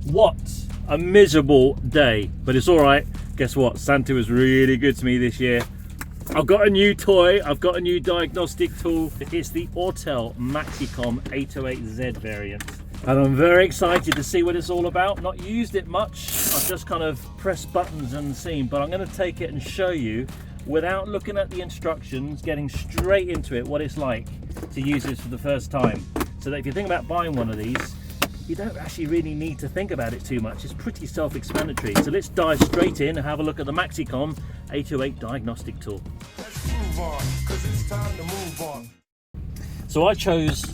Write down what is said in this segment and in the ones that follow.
What a miserable day, but it's all right. Guess what? Santa was really good to me this year. I've got a new toy. I've got a new diagnostic tool. It's the Autel MaxiCOM MK808Z variant. And I'm very excited to see what it's all about. Not used it much. I've just kind of pressed buttons and seen, but I'm going to take it and show you without looking at the instructions, getting straight into it, what it's like to use this for the first time. So that if you think about buying one of these, you don't actually really need to think about it too much. It's pretty self-explanatory. So let's dive straight in and have a look at the MaxiCOM MK808 diagnostic tool. Let's move on, 'cause it's time to move on. So I chose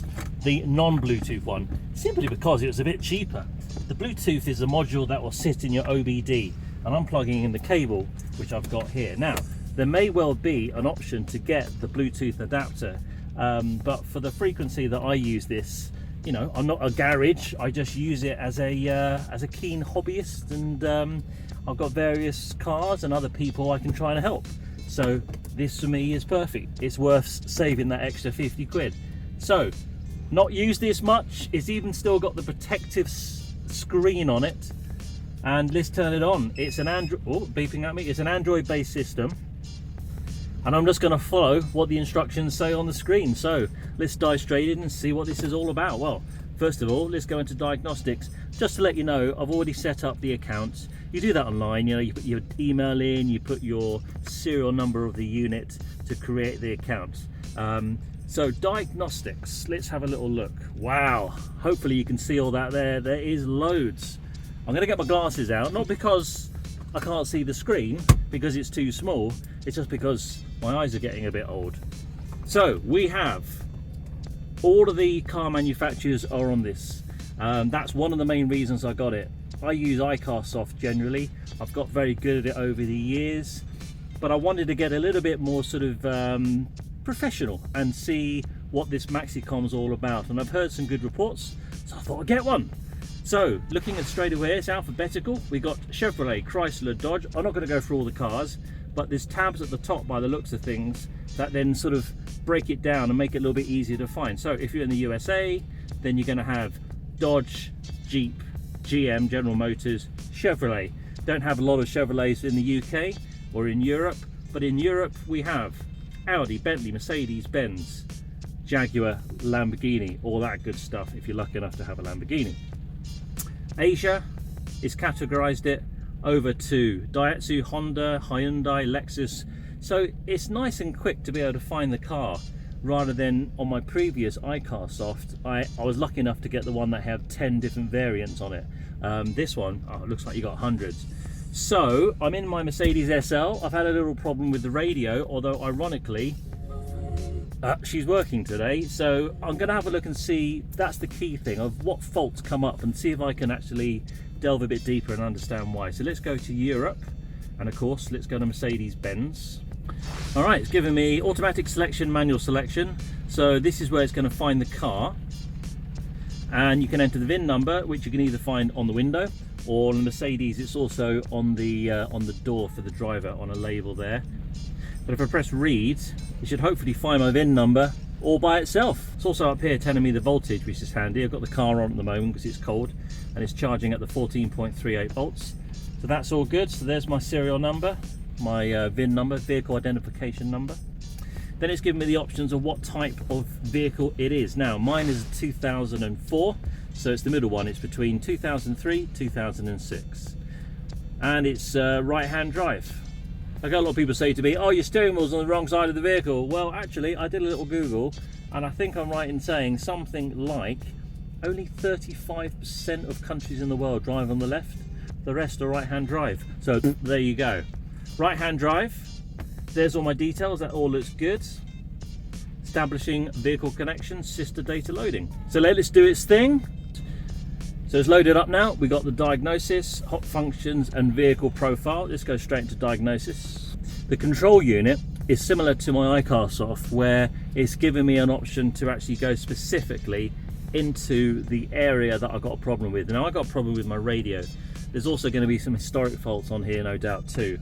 the non-Bluetooth one simply because it was a bit cheaper. The Bluetooth is a module that will sit in your OBD, and I'm plugging in the cable which I've got here. Now there may well be an option to get the Bluetooth adapter, but for the frequency that I use this, you know, I'm not a garage. I just use it as a keen hobbyist, and I've got various cars and other people I can try and help. So this for me is perfect. It's worth saving that extra 50 quid. So not used this much. It's even still got the protective screen on it. And let's turn it on. It's an Android, oh, beeping at me. It's an Android based system. And I'm just going to follow what the instructions say on the screen. So let's dive straight in and see what this is all about. Well, first of all, let's go into diagnostics. Just to let you know, I've already set up the accounts. You do that online, you know, you put your email in, you put your serial number of the unit to create the account. So diagnostics, let's have a little look. Wow, hopefully you can see all that there. There is loads. I'm going to get my glasses out, not because I can't see the screen, because it's too small. It's just because my eyes are getting a bit old. So we have all of the car manufacturers are on this. That's one of the main reasons I got it. I use iCarSoft generally. I've got very good at it over the years, but I wanted to get a little bit more sort of professional and see what this MaxiCOM is all about. And I've heard some good reports, so I thought I'd get one. So looking at straight away, it's alphabetical. We got Chevrolet, Chrysler, Dodge. I'm not going to go through all the cars, but there's tabs at the top by the looks of things that then sort of break it down and make it a little bit easier to find. So if you're in the USA, then you're going to have Dodge, Jeep, GM, General Motors, Chevrolet. Don't have a lot of Chevrolets in the UK or in Europe, but in Europe we have Audi, Bentley, Mercedes, Benz, Jaguar, Lamborghini, all that good stuff if you're lucky enough to have a Lamborghini. Asia is categorized it over to Daihatsu, Honda, Hyundai, Lexus. So it's nice and quick to be able to find the car, rather than on my previous iCarSoft, I was lucky enough to get the one that had 10 different variants on it. This one, oh, it looks like you got hundreds. So I'm in my Mercedes SL. I've had a little problem with the radio, although ironically she's working today. So I'm going to have a look and see, that's the key thing of what faults come up, and see if I can actually delve a bit deeper and understand why. So let's go to Europe, and of course let's go to Mercedes-Benz. All right, it's giving me automatic selection, manual selection. So this is where it's going to find the car, and you can enter the VIN number, which you can either find on the window, or on the Mercedes it's also on the door for the driver on a label there. But if I press read, it should hopefully find my VIN number all by itself. It's also up here telling me the voltage, which is handy. I've got the car on at the moment because it's cold, and it's charging at the 14.38 volts. So that's all good. So there's my serial number, my VIN number, vehicle identification number. Then it's given me the options of what type of vehicle it is. Now mine is a 2004, so it's the middle one. It's between 2003 2006, and it's right-hand drive. I got a lot of people say to me, oh, your steering wheel's on the wrong side of the vehicle. Well, actually I did a little Google, and I think I'm right in saying something like only 35% of countries in the world drive on the left. The rest are right-hand drive. So there you go, right-hand drive. There's all my details, that all looks good. Establishing vehicle connection, sister data loading. So let's do its thing. So it's loaded up now. We got the diagnosis, hot functions, and vehicle profile. Let's go straight into diagnosis. The control unit is similar to my iCarSoft, where it's given me an option to actually go specifically into the area that I've got a problem with. Now I got a problem with my radio. There's also going to be some historic faults on here, no doubt too.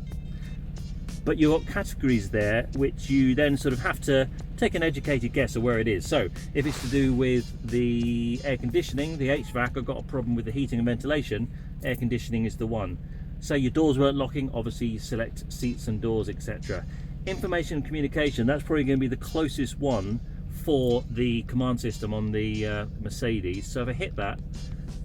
but you've got categories there which you then sort of have to take an educated guess of where it is. So if it's to do with the air conditioning, the HVAC, I've got a problem with the heating and ventilation, air conditioning is the one. Say your doors weren't locking, obviously you select seats and doors, etc. Information and communication, that's probably going to be the closest one for the command system on the Mercedes. So if I hit that,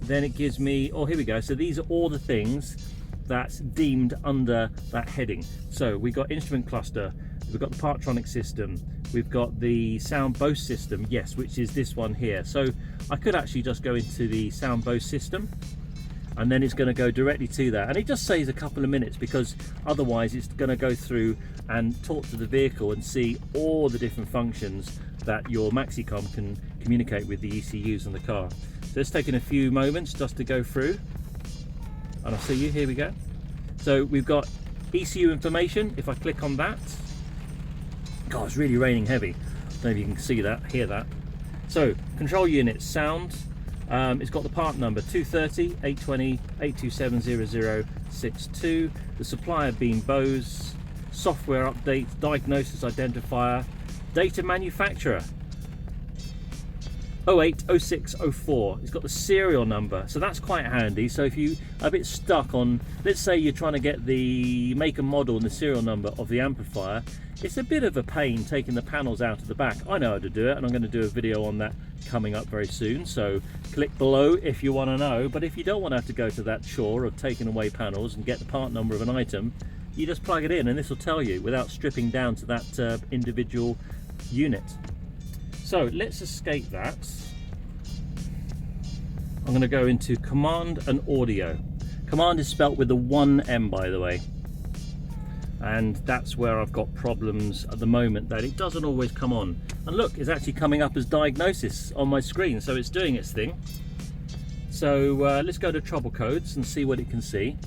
then it gives me, oh, here we go. So these are all the things that's deemed under that heading. So we've got instrument cluster, we've got the Partronic system, we've got the sound Bose system, yes, which is this one here. So I could actually just go into the sound Bose system, and then it's going to go directly to that, and it just saves a couple of minutes, because otherwise it's going to go through and talk to the vehicle and see all the different functions that your MaxiCOM can communicate with the ECUs in the car. So it's taken a few moments just to go through, and I'll see you, here we go. So we've got ECU information. If I click on that, God, it's really raining heavy. I don't know if you can see that, hear that. So control unit, sound, it's got the part number 230 820 827 0062, the supplier being Bose, software update, diagnosis identifier, data manufacturer 080604. It's got the serial number, so that's quite handy. So if you are a bit stuck on, let's say you're trying to get the make and model and the serial number of the amplifier, it's a bit of a pain taking the panels out of the back. I know how to do it, and I'm going to do a video on that coming up very soon, so click below if you want to know. But if you don't want to have to go to that chore of taking away panels and get the part number of an item, you just plug it in and this will tell you without stripping down to that individual unit. So let's escape that. I'm going to go into command and audio. Command is spelt with the 1M, by the way, and that's where I've got problems at the moment, that it doesn't always come on. And look, it's actually coming up as diagnosis on my screen, so it's doing its thing. So let's go to trouble codes and see what it can see.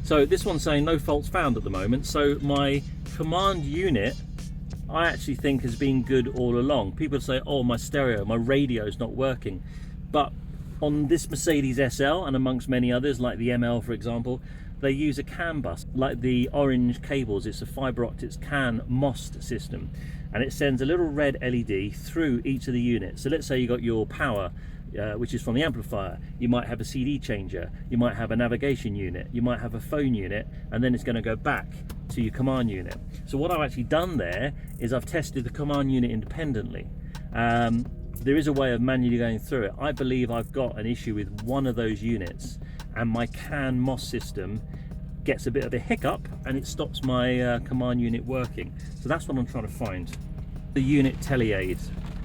So this one's saying no faults found at the moment. So my command unit, I actually think has been good all along. People say, oh, my stereo, my radio's not working. But on this Mercedes SL, and amongst many others, like the ML for example, they use a CAN bus, like the orange cables. It's a fiber optics CAN MOST system, and it sends a little red LED through each of the units. So let's say you got your power, which is from the amplifier. You might have a CD changer, you might have a navigation unit, you might have a phone unit, and then it's going to go back to your command unit. So what I've actually done there is I've tested the command unit independently. There is a way of manually going through it. I believe I've got an issue with one of those units, and my CAN MOS system gets a bit of a hiccup and it stops my command unit working. So that's what I'm trying to find. The unit teleaid,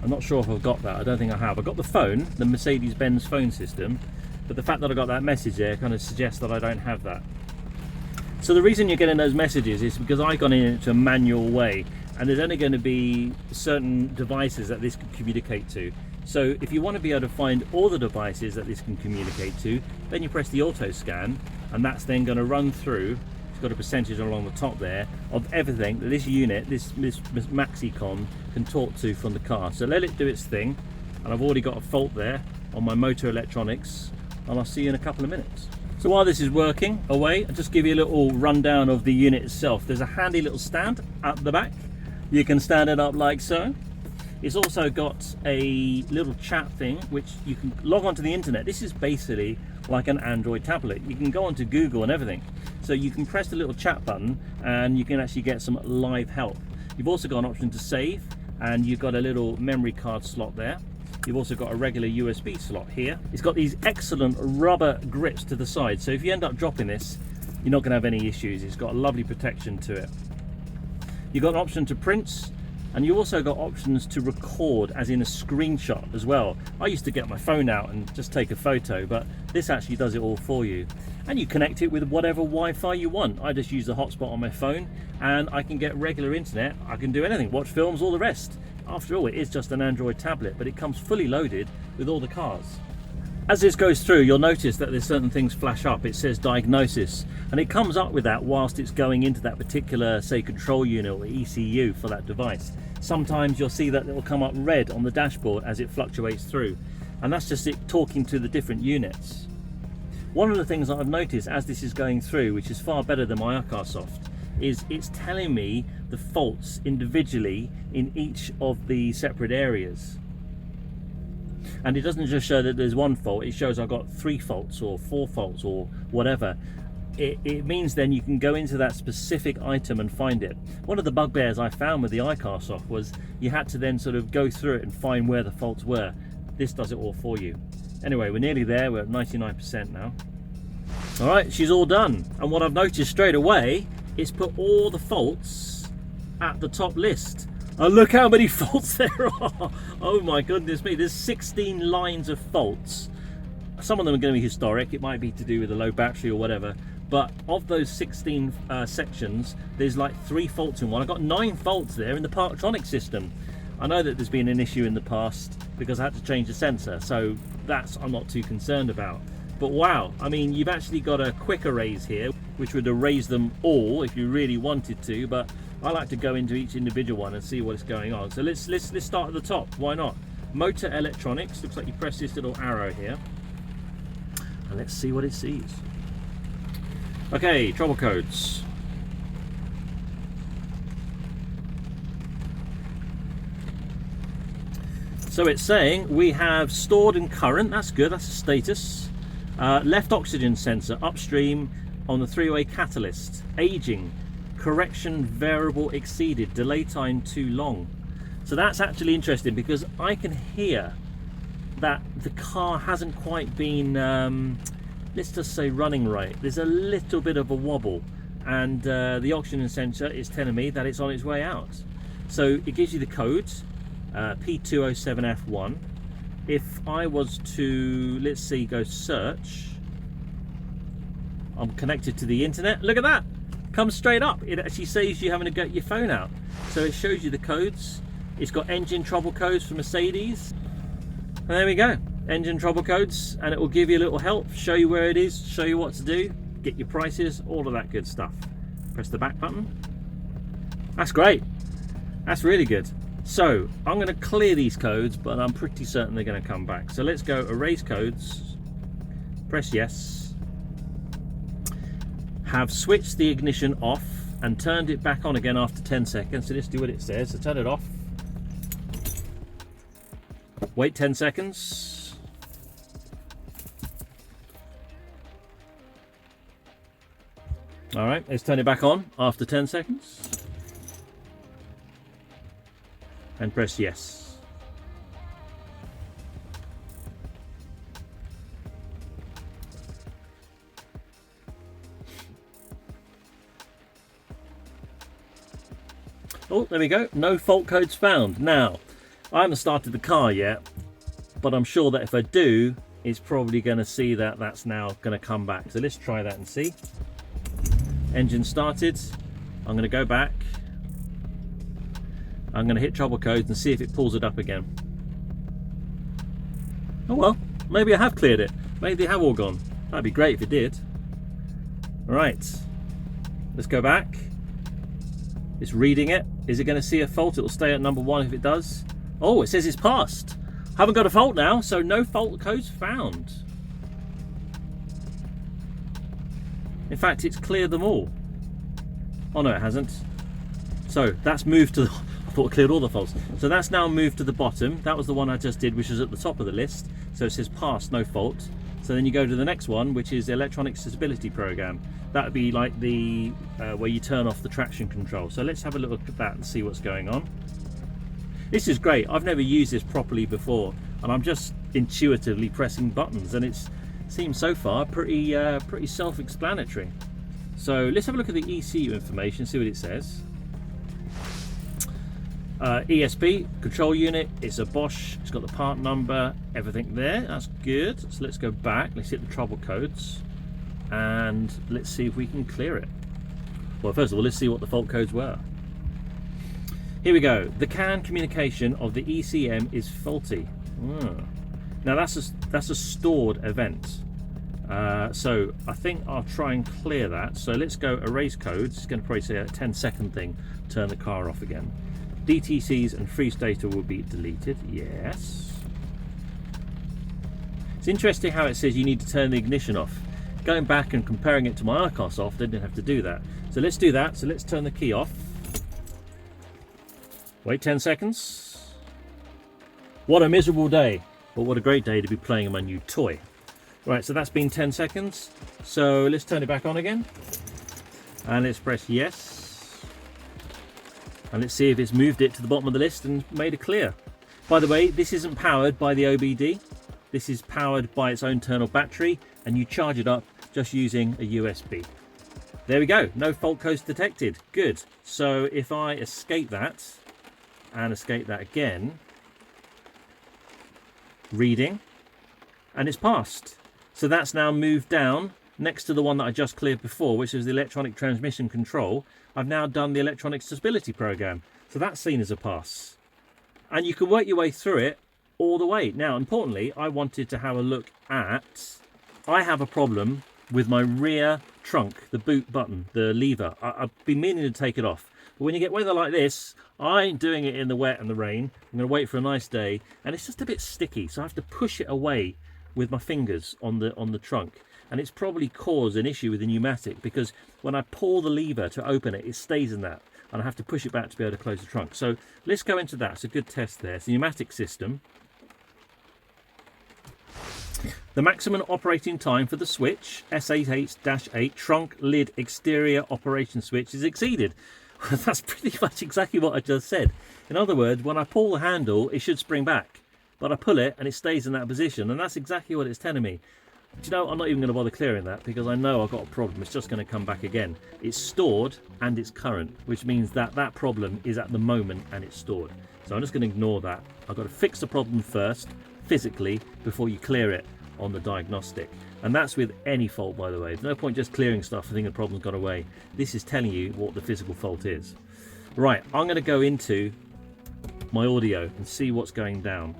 I'm not sure if I've got that. I don't think I have. I've got the phone, the Mercedes-Benz phone system, but the fact that I got that message there kind of suggests that I don't have that. So the reason you're getting those messages is because I've gone into a manual way, and there's only going to be certain devices that this can communicate to. So if you want to be able to find all the devices that this can communicate to, then you press the auto scan, and that's then going to run through. It's got a percentage along the top there of everything that this unit, this MaxiCOM, can talk to from the car. So let it do its thing, and I've already got a fault there on my motor electronics, and I'll see you in a couple of minutes. So while this is working away, I'll just give you a little rundown of the unit itself. There's a handy little stand at the back. You can stand it up like so. It's also got a little chat thing which you can log onto the internet. This is basically like an Android tablet. You can go onto Google and everything. So you can press the little chat button and you can actually get some live help. You've also got an option to save, and you've got a little memory card slot there. You've also got a regular USB slot here. It's got these excellent rubber grips to the side, so if you end up dropping this, you're not going to have any issues. It's got a lovely protection to it. You've got an option to print, and you also got options to record, as in a screenshot as well. I used to get my phone out and just take a photo, but this actually does it all for you. And you connect it with whatever Wi-Fi you want. I just use the hotspot on my phone, and I can get regular internet. I can do anything, watch films, all the rest. After all, it is just an Android tablet, but it comes fully loaded with all the cars. As this goes through, you'll notice that there's certain things flash up. It says diagnosis, and it comes up with that whilst it's going into that particular, say, control unit or ECU for that device. Sometimes you'll see that it will come up red on the dashboard as it fluctuates through, and that's just it talking to the different units. One of the things that I've noticed as this is going through, which is far better than my iCarSoft, is it's telling me the faults individually in each of the separate areas. And it doesn't just show that there's one fault, it shows I've got 3 faults or 4 faults or whatever. It means then you can go into that specific item and find it. One of the bugbears I found with the iCarSoft was you had to then sort of go through it and find where the faults were. This does it all for you. Anyway, we're nearly there, we're at 99% now. Alright, she's all done. And what I've noticed straight away is put all the faults at the top list. Oh, look how many faults there are. Oh my goodness me, there's 16 lines of faults. Some of them are going to be historic, it might be to do with a low battery or whatever. But of those 16 sections, there's like 3 faults in one. I've got 9 faults there in the Parktronic system. I know that there's been an issue in the past because I had to change the sensor, so that's I'm not too concerned about. But wow, I mean, you've actually got a quick erase here, which would erase them all if you really wanted to, but I like to go into each individual one and see what's going on. So let's start at the top, why not? Motor electronics, looks like you press this little arrow here. And let's see what it sees. Okay, trouble codes. So it's saying we have stored and current, that's good, that's a status. Left oxygen sensor upstream on the 3-way catalyst. Aging, correction variable exceeded, delay time too long. So that's actually interesting because I can hear that the car hasn't quite been, let's just say, running right. There's a little bit of a wobble, and the oxygen sensor is telling me that it's on its way out. So it gives you the code, P207F1. If I was to, let's see, go search, I'm connected to the internet. Look at that, comes straight up. It actually saves you having to get your phone out. So it shows you the codes. It's got engine trouble codes for Mercedes. And there we go, engine trouble codes, and it will give you a little help, show you where it is, show you what to do, get your prices, all of that good stuff. Press the back button. That's great, that's really good. So I'm going to clear these codes, but I'm pretty certain they're going to come back. So let's go erase codes, press yes, have switched the ignition off and turned it back on again after 10 seconds. So let's do what it says. So turn it off, wait 10 seconds, all right, let's turn it back on after 10 seconds and press yes. Oh, there we go, no fault codes found. Now, I haven't started the car yet, but I'm sure that if I do, it's probably going to see that that's now going to come back. So let's try that and see. Engine started. I'm going to go back. I'm going to hit trouble codes and see if it pulls it up again. Oh well, maybe I have cleared it. Maybe they have all gone. That'd be great if it did. Right, let's go back. It's reading it. Is it going to see a fault? It will stay at number 1 if it does. Oh, it says it's passed. Haven't got a fault now, so no fault codes found. In fact, it's cleared them all. Oh no, it hasn't. So that's moved to the, I thought it cleared all the faults. So that's now moved to the bottom. That was the one I just did, which was at the top of the list. So it says passed, no fault. So then you go to the next one, which is the electronic stability program. That would be like the where you turn off the traction control. So let's have a look at that and see what's going on. This is great. I've never used this properly before, and I'm just intuitively pressing buttons, and it seems so far pretty self-explanatory. So let's have a look at the ECU information, see what it says. ESP, control unit, it's a Bosch, it's got the part number, everything there, that's good. So let's go back, let's hit the trouble codes, and let's see if we can clear it. Well, first of all, let's see what the fault codes were. Here we go. The CAN communication of the ECM is faulty. Now that's a stored event. So I think I'll try and clear that. So let's go erase codes. It's going to probably say a 10-second thing. Turn the car off again. DTCs and freeze data will be deleted. Yes. It's interesting how it says you need to turn the ignition off. going back and comparing it to my Arcos, I didn't have to do that. So let's do that. So let's turn the key off. Wait 10 seconds. What a miserable day, but what a great day to be playing my new toy. Right, so that's been 10 seconds. So let's turn it back on again. And let's press yes. And let's see if it's moved it to the bottom of the list and made it clear. By the way, this isn't powered by the OBD. This is powered by its own internal battery, and you charge it up just using a USB. There we go, no fault codes detected. Good. So if I escape that and escape that again, reading, and it's passed. So that's now moved down next to the one that I just cleared before, which is the electronic transmission control. I've now done the electronic stability program. So that's seen as a pass. And you can work your way through it all the way. Now, importantly, I wanted to have a look at, I have a problem with my rear trunk, the boot button, the lever. I've been meaning to take it off. But when you get weather like this, I ain't doing it in the wet and the rain. I'm going to wait for a nice day, and it's just a bit sticky, so I have to push it away with my fingers on the trunk. And it's probably caused an issue with the pneumatic, because when I pull the lever to open it, it stays in that, and I have to push it back to be able to close the trunk. So let's go into that. It's a good test there. It's the pneumatic system. The maximum operating time for the switch, S88-8 trunk lid exterior operation switch, is exceeded. That's pretty much exactly what I just said. In other words, when I pull the handle, it should spring back, but I pull it and it stays in that position, and that's exactly what it's telling me. Do you know, I'm not even going to bother clearing that, because I know I've got a problem. It's just going to come back again. It's stored and it's current, which means that that problem is at the moment and it's stored. So I'm just going to ignore that. I've got to fix the problem first, physically, before you clear it on the diagnostic. And that's with any fault, by the way. There's no point just clearing stuff and thinking the problem's gone away. This is telling you what the physical fault is. Right, I'm going to go into my audio and see what's going down.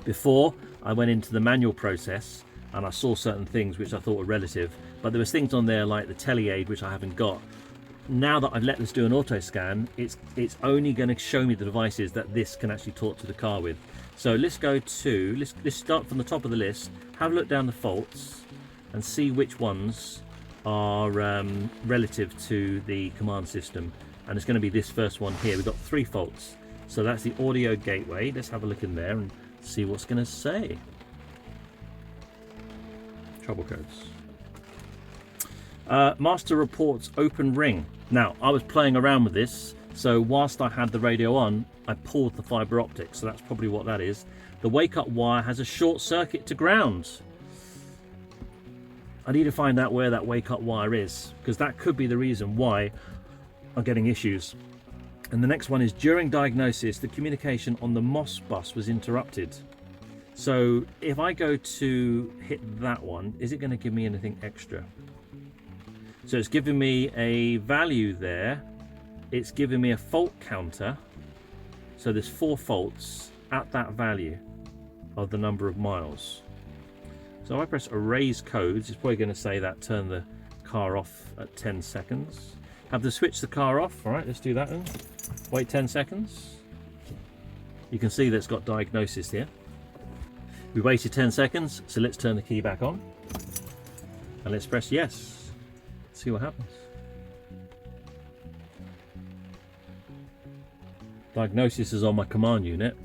Before, I went into the manual process and I saw certain things which I thought were relative, but there was things on there like the tele-aid, which I haven't got. Now that I've let this do an auto scan, it's only going to show me the devices that this can actually talk to the car with. So let's go to, let's start from the top of the list, have a look down the faults and see which ones are relative to the command system. And it's going to be this first one here. We've got 3 faults. So that's the audio gateway. Let's have a look in there and see what's going to say. Trouble codes. Master reports open ring. Now, I was playing around with this, so whilst I had the radio on, I pulled the fibre optic, so that's probably what that is. The wake-up wire has a short circuit to ground. I need to find out where that wake-up wire is, because that could be the reason why I'm getting issues. And the next one is, during diagnosis, the communication on the MOS bus was interrupted. So if I go to hit that one, is it going to give me anything extra? So it's giving me a value there. It's giving me a fault counter. So there's 4 faults at that value of the number of miles. So if I press erase codes, it's probably going to say that turn the car off at 10 seconds. Have to switch the car off. All right, let's do that then. Wait 10 seconds. You can see that it's got diagnosis here. We waited 10 seconds, so let's turn the key back on. And let's press yes. See what happens. Diagnosis is on my command unit.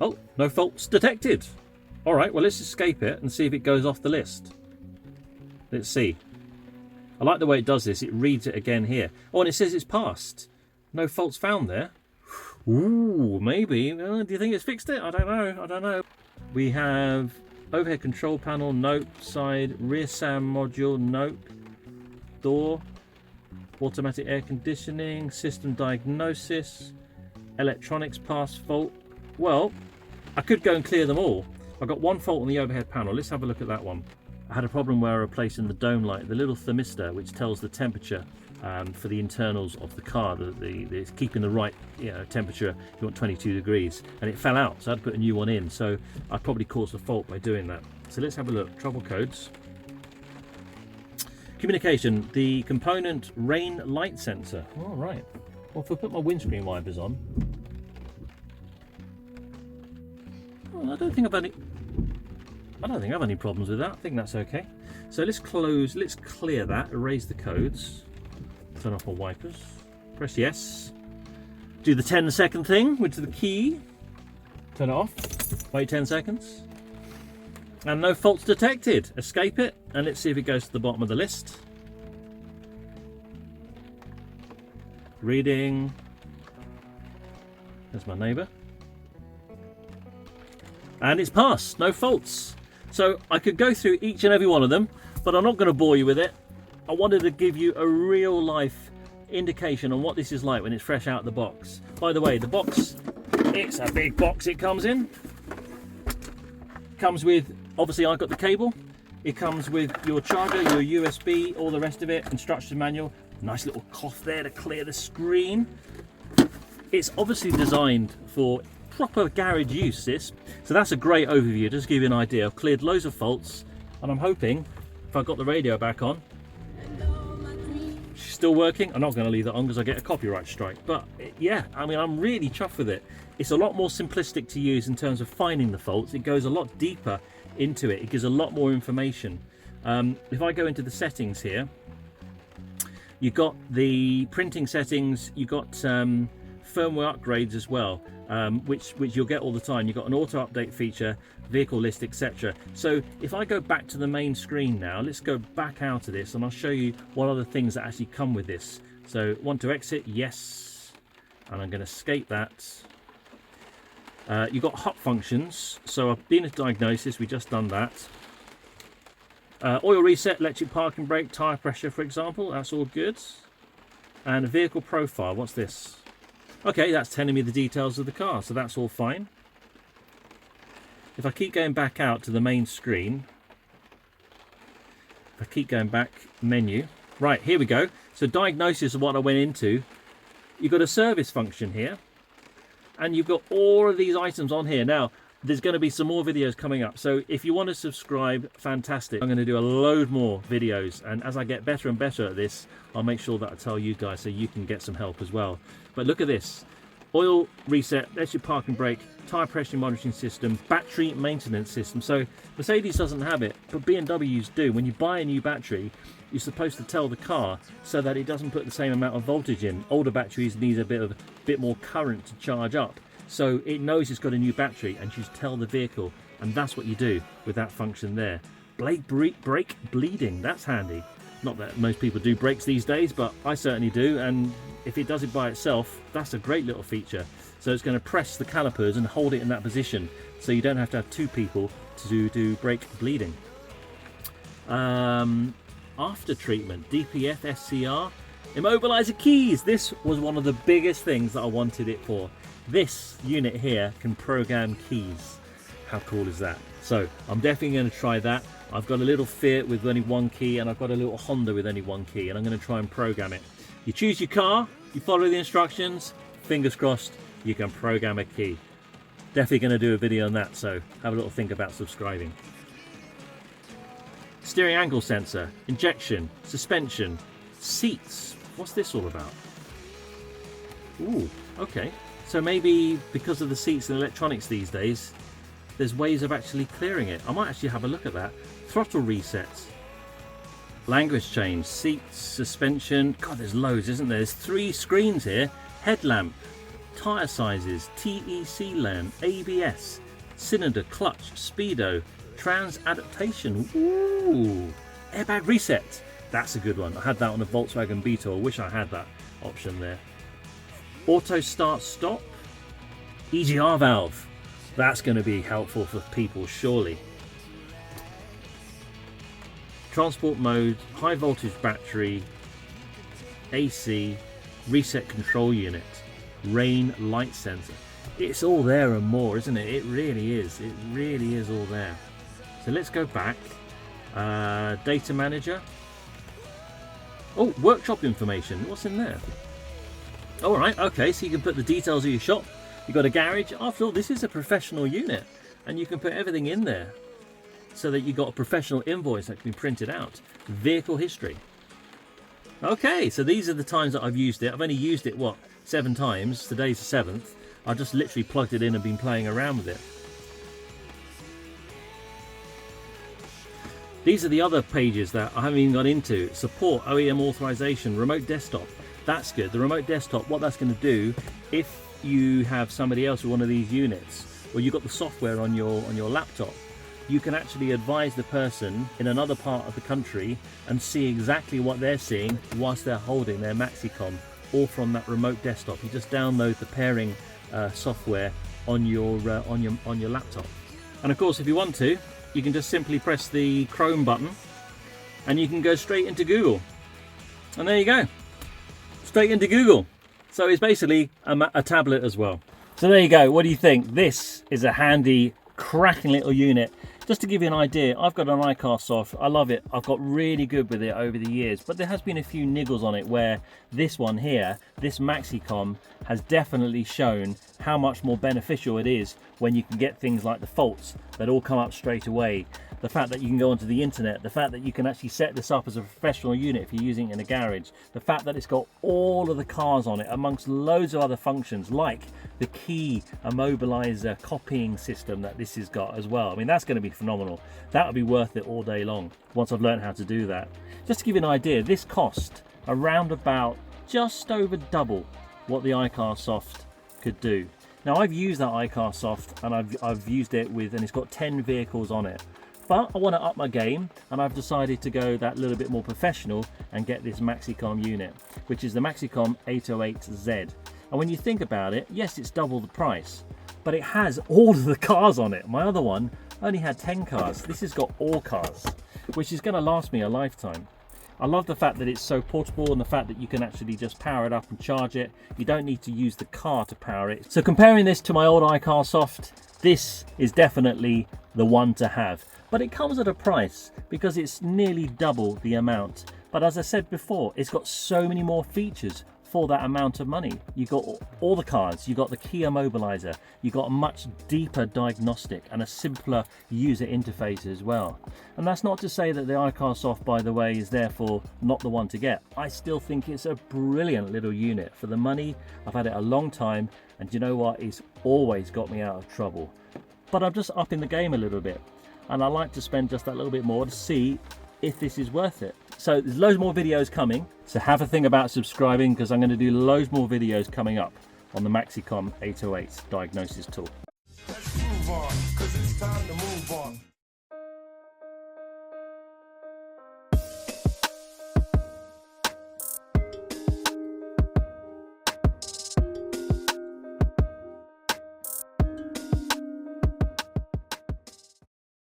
Oh, no faults detected. All right, well, let's escape it and see if it goes off the list. Let's see. I like the way it does this. It reads it again here. Oh, and it says it's passed. No faults found there. Ooh, maybe. Do you think it's fixed it? I don't know. I don't know. We have overhead control panel, nope. Side rear SAM module, nope. Door, automatic air conditioning, system diagnosis, electronics pass fault. Well, I could go and clear them all. I've got 1 fault on the overhead panel. Let's have a look at that one. I had a problem where I replaced in the dome light, the little thermistor which tells the temperature for the internals of the car, it's keeping the right temperature. You want 22 degrees, and it fell out, so I had to put a new one in. So I probably caused a fault by doing that. So let's have a look. Trouble codes. Communication, the component rain light sensor. All right. Well, if I put my windscreen wipers on, I don't think I've had I don't think I have any problems with that. I think that's okay. So let's clear that, erase the codes, turn off my wipers, press yes, do the 10-second thing, which is the key, turn it off, wait 10 seconds, and no faults detected. Escape it, and let's see if it goes to the bottom of the list. Reading, there's my neighbour, and it's passed, no faults. So I could go through each and every one of them, but I'm not going to bore you with it. I wanted to give you a real life indication on what this is like when it's fresh out of the box. By the way, the box, it's a big box it comes in. Comes with, obviously I got the cable, it comes with your charger, your USB, all the rest of it, instruction manual, nice little cloth there to clear the screen. It's obviously designed for proper garage use, this. So that's a great overview, just to give you an idea. I've cleared loads of faults, and I'm hoping, if I've got the radio back on, she's still working. I'm not going to leave that on because I get a copyright strike. But yeah, I mean, I'm really chuffed with it. It's a lot more simplistic to use in terms of finding the faults. It goes a lot deeper into it. It gives a lot more information. If I go into the settings here, you've got the printing settings, you've got firmware upgrades as well, which you'll get all the time. You've got an auto update feature, vehicle list, etc. So if I go back to the main screen now, let's go back out of this and I'll show you what other things that actually come with this. So want to exit, yes, and I'm going to escape that. You've got hot functions, so I've been at diagnosis, we just done that. Oil reset, electric parking brake, tyre pressure for example, that's all good. And vehicle profile, what's this? Okay, that's telling me the details of the car, so that's all fine. If I keep going back out to the main screen, if I keep going back, menu, right, here we go. So diagnosis is what I went into. You've got a service function here, and you've got all of these items on here. Now, there's going to be some more videos coming up, so if you want to subscribe, fantastic. I'm going to do a load more videos, and as I get better and better at this, I'll make sure that I tell you guys so you can get some help as well. But look at this: oil reset, electric parking brake, tyre pressure monitoring system, battery maintenance system. So Mercedes doesn't have it, but BMWs do. When you buy a new battery, you're supposed to tell the car so that it doesn't put the same amount of voltage in. Older batteries need a bit more current to charge up. So it knows it's got a new battery and you should tell the vehicle, and that's what you do with that function there. Brake bleeding, that's handy. Not that most people do brakes these days, but I certainly do, and if it does it by itself, that's a great little feature. So it's going to press the calipers and hold it in that position, so you don't have to have two people to do brake bleeding. After treatment, DPF, SCR, immobilizer keys. This was one of the biggest things that I wanted it for. This unit here can program keys. How cool is that? So I'm definitely going to try that. I've got a little Fiat with only one key, and I've got a little Honda with only one key, and I'm going to try and program it. You choose your car, you follow the instructions, fingers crossed, you can program a key. Definitely going to do a video on that, so have a little think about subscribing. Steering angle sensor, injection, suspension, seats. What's this all about? Ooh, okay. So maybe because of the seats and electronics these days, there's ways of actually clearing it. I might actually have a look at that. Throttle resets, language change, seats, suspension. God, there's loads, isn't there? There's 3 screens here. Headlamp, tyre sizes, TEC lamp, ABS, cylinder, clutch, speedo, trans adaptation. Ooh, airbag reset. That's a good one. I had that on a Volkswagen Beetle. I wish I had that option there. Auto start stop, EGR valve. That's going to be helpful for people, surely. Transport mode, high voltage battery, AC, reset control unit, rain light sensor. It's all there and more, isn't it? It really is. It really is all there. So let's go back. Data manager. Oh, workshop information. What's in there? All right, okay, so you can put the details of your shop. You've got a garage. After all, this is a professional unit, and you can put everything in there so that you've got a professional invoice that can be printed out. Vehicle history. Okay, so these are the times that I've used it. I've only used it, what, 7 times. Today's the 7th. I've just literally plugged it in and been playing around with it. These are the other pages that I haven't even got into. Support, OEM authorization, remote desktop. That's good. The remote desktop, what that's going to do, if you have somebody else with one of these units, or you've got the software on your laptop, you can actually advise the person in another part of the country and see exactly what they're seeing whilst they're holding their MaxiCOM, all from that remote desktop. You just download the pairing software on your laptop, and of course, if you want to, you can just simply press the Chrome button, and you can go straight into Google, and there you go, straight into Google. So it's basically a tablet as well. So there you go. What do you think? This is a handy, cracking little unit. Just to give you an idea, I've got an iCarSoft. I love it. I've got really good with it over the years, but there has been a few niggles on it where this one here, this MaxiCOM, has definitely shown how much more beneficial it is when you can get things like the faults that all come up straight away. The fact that you can go onto the internet, the fact that you can actually set this up as a professional unit if you're using it in a garage, the fact that it's got all of the cars on it amongst loads of other functions like the key immobilizer copying system that this has got as well. I mean, that's going to be phenomenal. That would be worth it all day long once I've learned how to do that. Just to give you an idea, this cost around about just over double what the iCarSoft could do. Now, I've used that iCarSoft and I've used it with, and it's got 10 vehicles on it. But I want to up my game, and I've decided to go that little bit more professional and get this MaxiCOM unit, which is the MaxiCOM MK808Z. And when you think about it, yes, it's double the price, but it has all of the cars on it. My other one only had 10 cars. This has got all cars, which is going to last me a lifetime. I love the fact that it's so portable and the fact that you can actually just power it up and charge it. You don't need to use the car to power it. So comparing this to my old iCarSoft, this is definitely the one to have. But it comes at a price because it's nearly double the amount. But as I said before, it's got so many more features for that amount of money. You've got all the cards, you've got the key immobilizer, you've got a much deeper diagnostic and a simpler user interface as well. And that's not to say that the iCarSoft, by the way, is therefore not the one to get. I still think it's a brilliant little unit for the money. I've had it a long time, and you know what? It's always got me out of trouble. But I'm just upping the game a little bit, and I like to spend just that little bit more to see if this is worth it. So there's loads more videos coming, so have a think about subscribing, because I'm going to do loads more videos coming up on the MaxiCOM 808 diagnosis tool. Let's move on, 'cause it's time to move on.